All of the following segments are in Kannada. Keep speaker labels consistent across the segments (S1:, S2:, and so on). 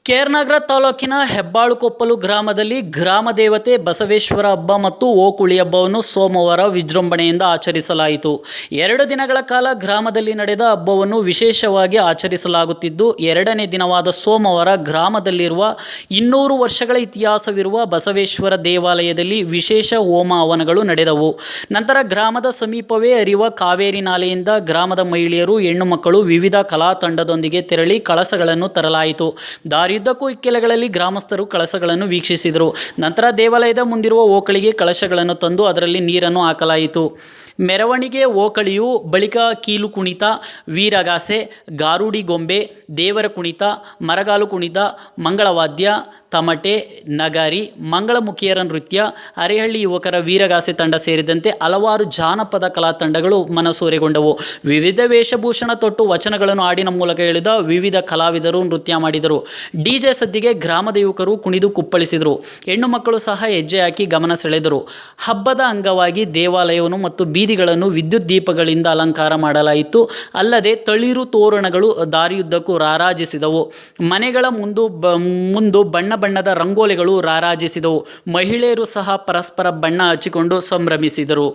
S1: ಕೇರ್ನಗರ ತಾಲೂಕಿನ ಹೆಬ್ಬಾಳುಕೊಪ್ಪಲು ಗ್ರಾಮದಲ್ಲಿ ಗ್ರಾಮ ದೇವತೆ ಬಸವೇಶ್ವರ ಹಬ್ಬ ಮತ್ತು ಓಕುಳಿ ಹಬ್ಬವನ್ನು ಸೋಮವಾರ ವಿಜೃಂಭಣೆಯಿಂದ ಆಚರಿಸಲಾಯಿತು. 2 ದಿನಗಳ ಕಾಲ ಗ್ರಾಮದಲ್ಲಿ ನಡೆದ ಹಬ್ಬವನ್ನು ವಿಶೇಷವಾಗಿ ಆಚರಿಸಲಾಗುತ್ತಿದ್ದು, 2ನೇ ದಿನವಾದ ಸೋಮವಾರ ಗ್ರಾಮದಲ್ಲಿರುವ 200 ವರ್ಷಗಳ ಇತಿಹಾಸವಿರುವ ಬಸವೇಶ್ವರ ದೇವಾಲಯದಲ್ಲಿ ವಿಶೇಷ ಹೋಮ ಹವನಗಳು ನಡೆದವು. ನಂತರ ಗ್ರಾಮದ ಸಮೀಪವೇ ಹರಿಯುವ ಕಾವೇರಿ ನಾಲೆಯಿಂದ ಗ್ರಾಮದ ಮಹಿಳೆಯರು, ಹೆಣ್ಣು ಮಕ್ಕಳು ವಿವಿಧ ಕಲಾ ತಂಡದೊಂದಿಗೆ ತೆರಳಿ ಕಳಸಗಳನ್ನು ತರಲಾಯಿತು. ದಾರಿಯುದ್ದಕ್ಕೂ ಇಕ್ಕೆಲಗಳಲ್ಲಿ ಗ್ರಾಮಸ್ಥರು ಕಳಸಗಳನ್ನು ವೀಕ್ಷಿಸಿದರು. ನಂತರ ದೇವಾಲಯದ ಮುಂದಿರುವ ಓಕಳಿಗೆ ಕಳಶಗಳನ್ನು ತಂದು ಅದರಲ್ಲಿ ನೀರನ್ನು ಹಾಕಲಾಯಿತು. ಮೆರವಣಿಗೆ ಓಕಳಿಯು ಬಳಿಕ ಕೀಲು ಕುಣಿತ, ವೀರಗಾಸೆ, ಗಾರುಡಿ ಗೊಂಬೆ, ದೇವರ ಕುಣಿತ, ಮರಗಾಲು ಕುಣಿತ, ಮಂಗಳವಾದ್ಯ, ತಮಟೆ, ನಗಾರಿ, ಮಂಗಳಮುಖಿಯರ ನೃತ್ಯ, ಅರೆಹಳ್ಳಿ ಯುವಕರ ವೀರಗಾಸೆ ತಂಡ ಸೇರಿದಂತೆ ಹಲವಾರು ಜಾನಪದ ಕಲಾ ತಂಡಗಳು ಮನಸೂರೆಗೊಂಡವು. ವಿವಿಧ ವೇಷಭೂಷಣ ತೊಟ್ಟು ವಚನಗಳನ್ನು ಹಾಡಿನ ಮೂಲಕ ಹೇಳಿದ ವಿವಿಧ ಕಲಾವಿದರು ನೃತ್ಯ ಮಾಡಿದರು. ಡಿಜೆ ಸದ್ದಿಗೆ ಗ್ರಾಮದ ಯುವಕರು ಕುಣಿದು ಕುಪ್ಪಳಿಸಿದರು. ಹೆಣ್ಣು ಮಕ್ಕಳು ಸಹ ಹೆಜ್ಜೆ ಹಾಕಿ ಗಮನ ಸೆಳೆದರು. ಹಬ್ಬದ ಅಂಗವಾಗಿ ದೇವಾಲಯವನ್ನು ಮತ್ತು ಬೀದಿಗಳನ್ನು ವಿದ್ಯುತ್ ದೀಪಗಳಿಂದ ಅಲಂಕಾರ ಮಾಡಲಾಯಿತು. ಅಲ್ಲದೆ ತಳಿರು ತೋರಣಗಳು ದಾರಿಯುದ್ದಕ್ಕೂ ರಾರಾಜಿಸಿದವು. ಮನೆಗಳ ಮುಂದು ಬಣ್ಣ ಬಣ್ಣದ ರಂಗೋಲಿಗಳು ರಾರಾಜಿಸಿದವು. ಮಹಿಳೆಯರು ಸಹ ಪರಸ್ಪರ ಬಣ್ಣ ಹಚ್ಚಿಕೊಂಡು ಸಂಭ್ರಮಿಸಿದರು.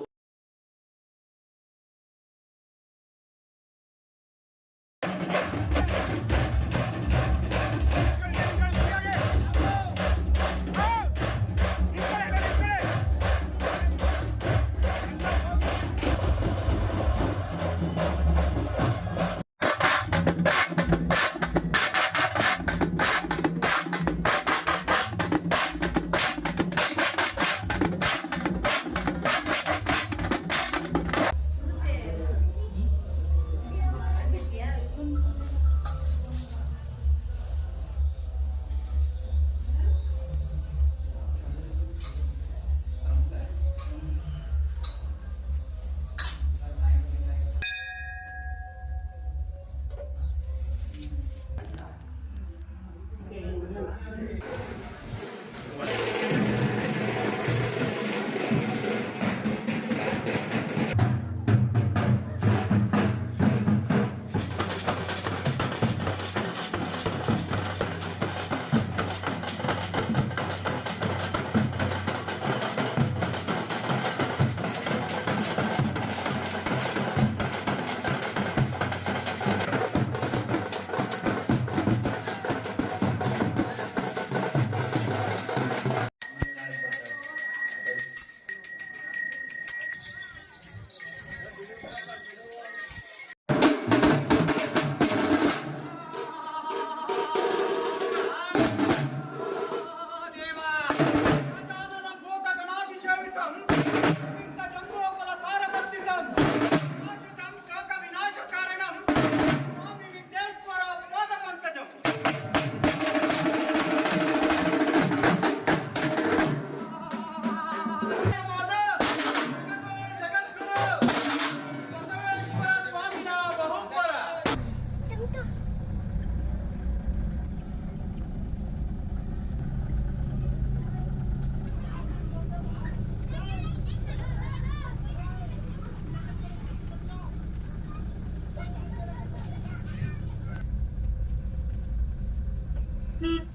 S2: Beep.